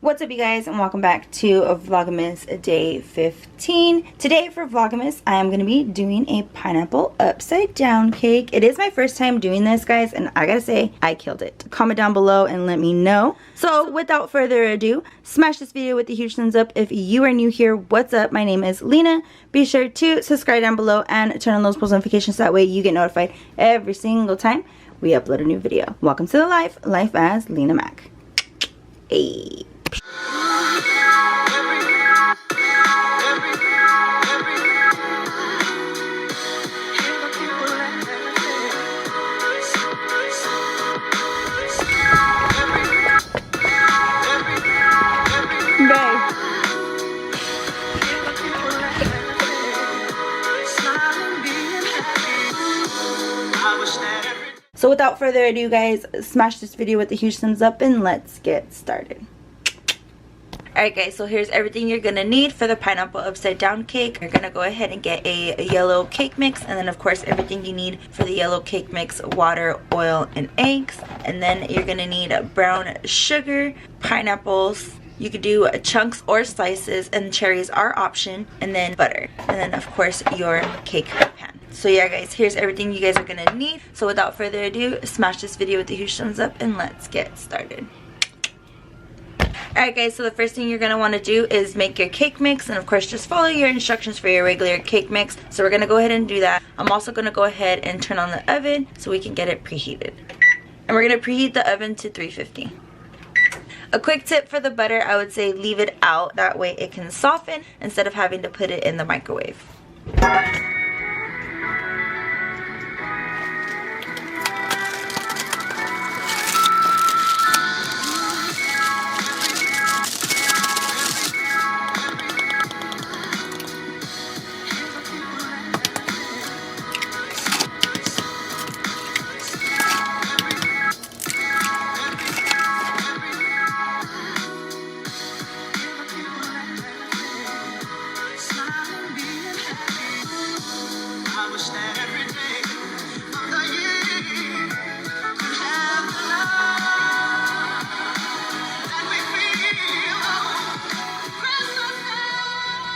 What's up, you guys, and welcome back to Vlogmas day 15. Today for Vlogmas, I am going to be doing a pineapple upside down cake. It is my first time doing this, guys, and I gotta say, I killed it. Comment down below and let me know. So without further ado, smash this video with a huge thumbs up if you are new here. What's up? My name is Lena. Be sure to subscribe down below and turn on those post notifications. That way you get notified every single time we upload a new video. Welcome to the life as Lena Mac. Hey. So without further ado, guys, smash this video with a huge thumbs up and let's get started. Alright guys, so here's everything you're gonna need for the pineapple upside down cake. You're gonna go ahead and get a yellow cake mix, and then of course everything you need for the yellow cake mix: water, oil, and eggs. And then you're gonna need brown sugar, pineapples. You could do chunks or slices, and cherries are option, and then butter, and then of course your cake pan. So yeah guys, here's everything you guys are gonna need. So without further ado, smash this video with a huge thumbs up and let's get started. Alright guys, so the first thing you're going to want to do is make your cake mix, and of course just follow your instructions for your regular cake mix. So we're going to go ahead and do that. I'm also going to go ahead and turn on the oven so we can get it preheated. And we're going to preheat the oven to 350. A quick tip for the butter, I would say leave it out. That way it can soften instead of having to put it in the microwave.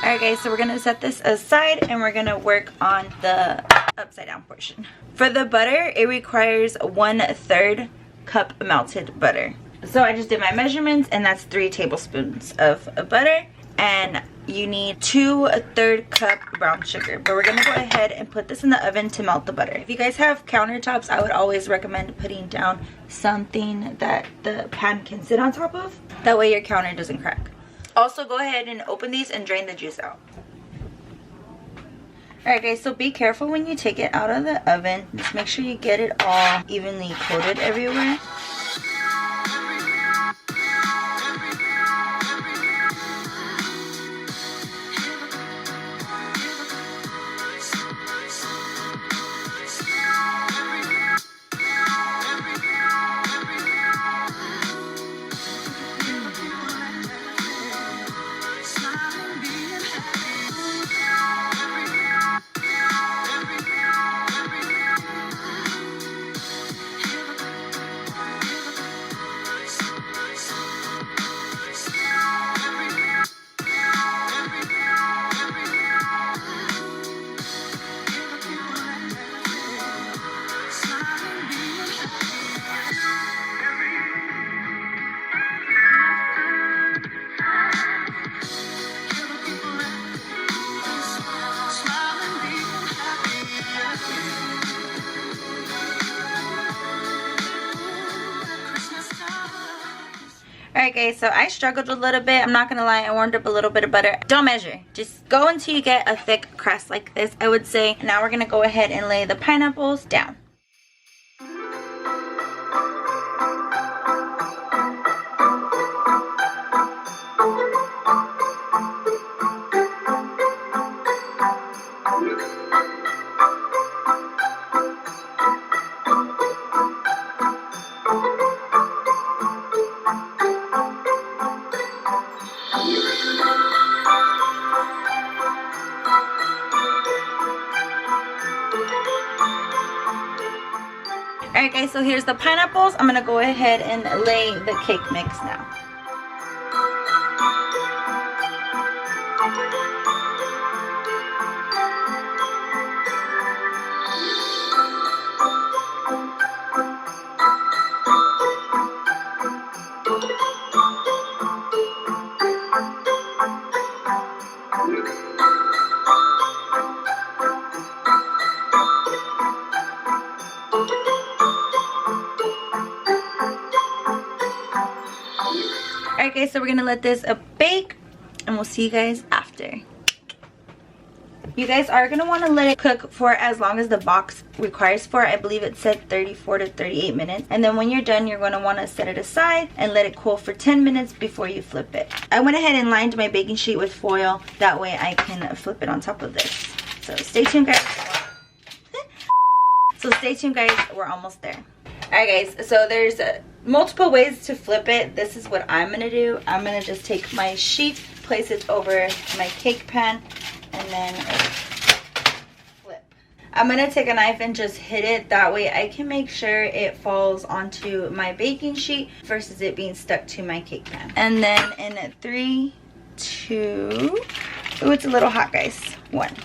Alright guys, so we're going to set this aside and we're going to work on the upside down portion. For the butter, it requires 1/3 cup melted butter. So I just did my measurements, and that's 3 tablespoons of butter. And you need 2/3 cup brown sugar. But we're going to go ahead and put this in the oven to melt the butter. If you guys have countertops, I would always recommend putting down something that the pan can sit on top of. That way your counter doesn't crack. Also, go ahead and open these and drain the juice out. Alright guys, so be careful when you take it out of the oven. Just make sure you get it all evenly coated everywhere. Alright guys, so I struggled a little bit. I'm not gonna lie, I warmed up a little bit of butter. Don't measure. Just go until you get a thick crust like this, I would say. Now we're gonna go ahead and lay the pineapples down. Alright guys, so here's the pineapples. I'm going to go ahead and lay the cake mix now. guys, so we're gonna let this bake and we'll see you guys after. You guys are going to want to let it cook for as long as the box requires for. I believe it said 34 to 38 minutes. And then when you're done, you're going to want to set it aside and let it cool for 10 minutes before you flip it. I went ahead and lined my baking sheet with foil. That way I can flip it on top of this. So stay tuned, guys. We're almost there. Alright guys, so there's multiple ways to flip it. This is what I'm going to do. I'm going to just take my sheet, place it over my cake pan, and then flip. I'm going to take a knife and just hit it. That way I can make sure it falls onto my baking sheet versus it being stuck to my cake pan. And then in 3, 2, oh, it's a little hot, guys. 1.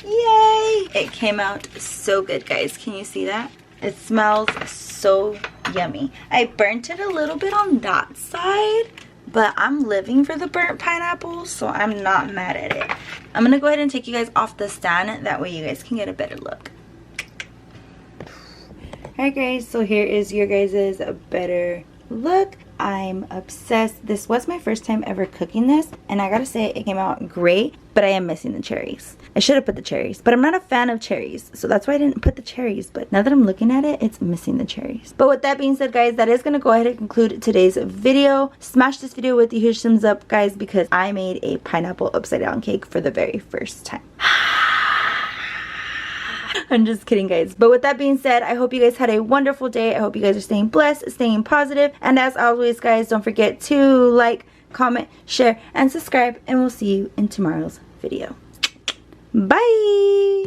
Yay! It came out so good, guys. Can you see that? It smells so yummy. I burnt it a little bit on that side, but I'm living for the burnt pineapple, so I'm not mad at it. I'm gonna go ahead and take you guys off the stand. That way you guys can get a better look. Alright guys, so here is your guys' better look. I'm obsessed. This was my first time ever cooking this, and I gotta say it came out great, but I am missing the cherries. I should have put the cherries, but I'm not a fan of cherries, so that's why I didn't put the cherries. But now that I'm looking at it, it's missing the cherries. But with that being said, guys, that is gonna go ahead and conclude today's video. Smash this video with a huge thumbs up, guys, because I made a pineapple upside down cake for the very first time. I'm just kidding, guys. But with that being said, I hope you guys had a wonderful day. I hope you guys are staying blessed, staying positive. And as always, guys, don't forget to like, comment, share, and subscribe. And we'll see you in tomorrow's video. Bye!